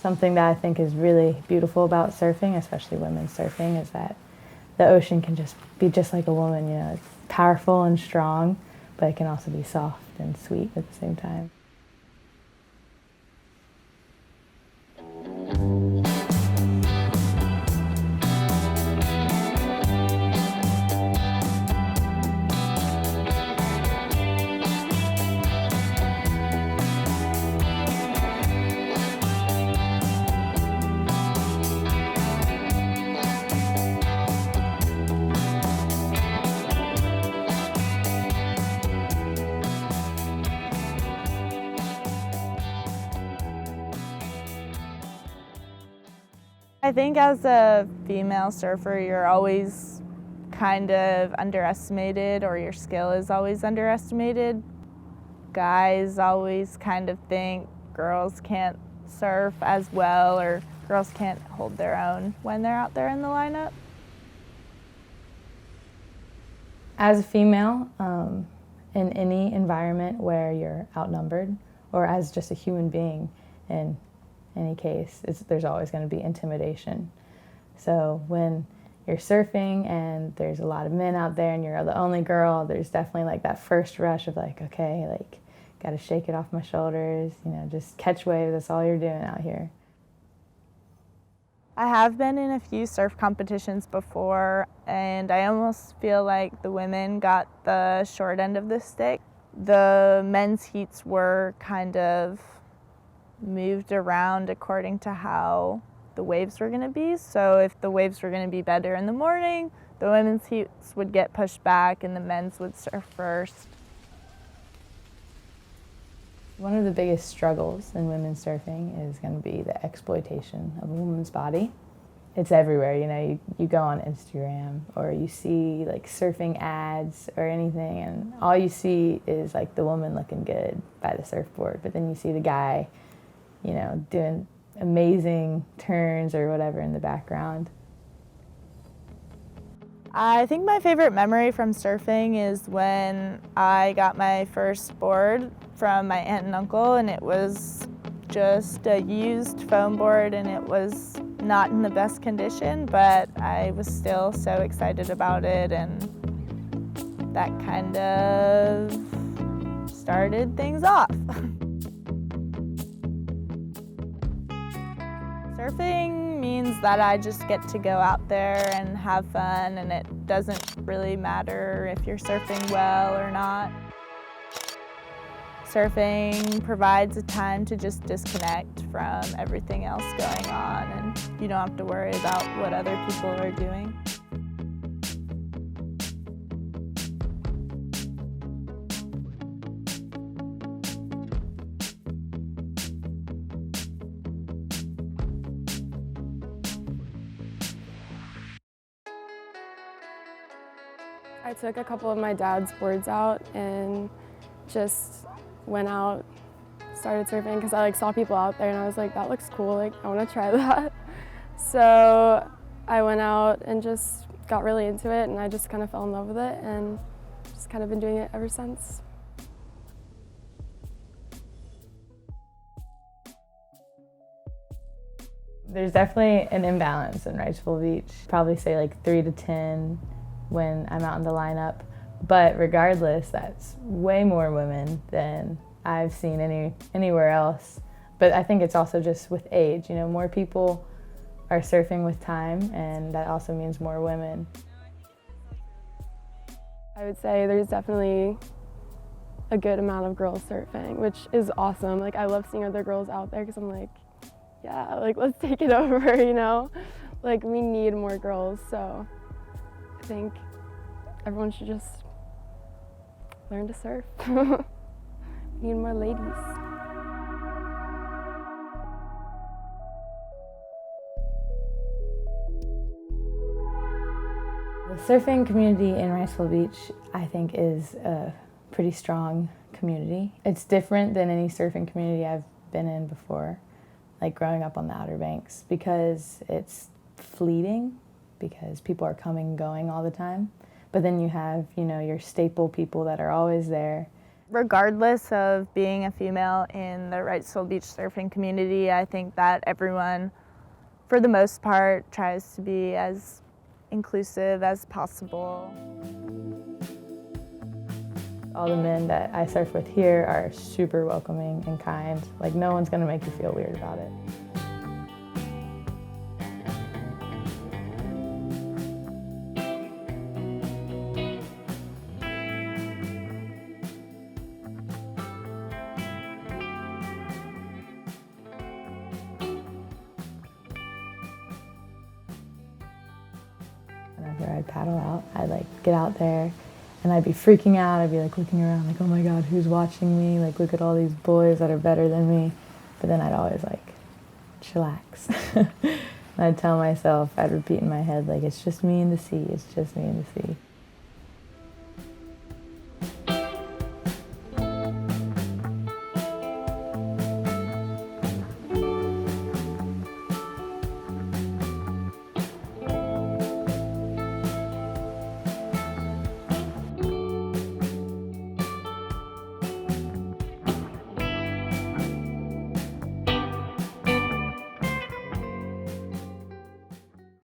Something that I think is really beautiful about surfing, especially women's surfing, is that the ocean can just be just like a woman. You know, it's powerful and strong, but it can also be soft and sweet at the same time. I think as a female surfer, you're always kind of underestimated, or your skill is always underestimated. Guys always kind of think girls can't surf as well, or girls can't hold their own when they're out there in the lineup. As a female, in any environment where you're outnumbered, or as just a human being in any case, there's always going to be intimidation. So when you're surfing and there's a lot of men out there and you're the only girl, there's definitely like that first rush of like, okay, like, got to shake it off my shoulders, you know, just catch waves, that's all you're doing out here. I have been in a few surf competitions before, and I almost feel like the women got the short end of the stick. The men's heats were kind of moved around according to how the waves were going to be. So if the waves were going to be better in the morning, the women's heats would get pushed back and the men's would surf first. One of the biggest struggles in women's surfing is going to be the exploitation of a woman's body. It's everywhere, you know, you go on Instagram or you see like surfing ads or anything, and all you see is like the woman looking good by the surfboard, but then you see the guy, you know, doing amazing turns or whatever in the background. I think my favorite memory from surfing is when I got my first board from my aunt and uncle, and it was just a used foam board and it was not in the best condition, but I was still so excited about it, and that kind of started things off. Surfing means that I just get to go out there and have fun, and it doesn't really matter if you're surfing well or not. Surfing provides a time to just disconnect from everything else going on, and you don't have to worry about what other people are doing. I took a couple of my dad's boards out and just went out, started surfing because I like saw people out there and I was like, that looks cool, like I want to try that. So I went out and just got really into it, and I just kind of fell in love with it and just kind of been doing it ever since. There's definitely an imbalance in Wrightsville Beach. Probably say like 3 to 10 when I'm out in the lineup. But regardless, that's way more women than I've seen anywhere else. But I think it's also just with age. You know, more people are surfing with time, and that also means more women. I would say there's definitely a good amount of girls surfing, which is awesome. Like, I love seeing other girls out there because I'm like, yeah, like, let's take it over, you know? Like, we need more girls, so I think everyone should just learn to surf. We need more ladies. The surfing community in Wrightsville Beach, I think, is a pretty strong community. It's different than any surfing community I've been in before, like growing up on the Outer Banks, because it's fleeting, because people are coming and going all the time. But then you have, you know, your staple people that are always there. Regardless of being a female in the Wrightsville Beach surfing community, I think that everyone, for the most part, tries to be as inclusive as possible. All the men that I surf with here are super welcoming and kind. Like, no one's gonna make you feel weird about it. Whenever I'd paddle out, I'd like get out there and I'd be freaking out. I'd be like looking around like, oh my God, who's watching me? Like, look at all these boys that are better than me. But then I'd always like, chillax. And I'd tell myself, I'd repeat in my head, like, it's just me and the sea, it's just me and the sea.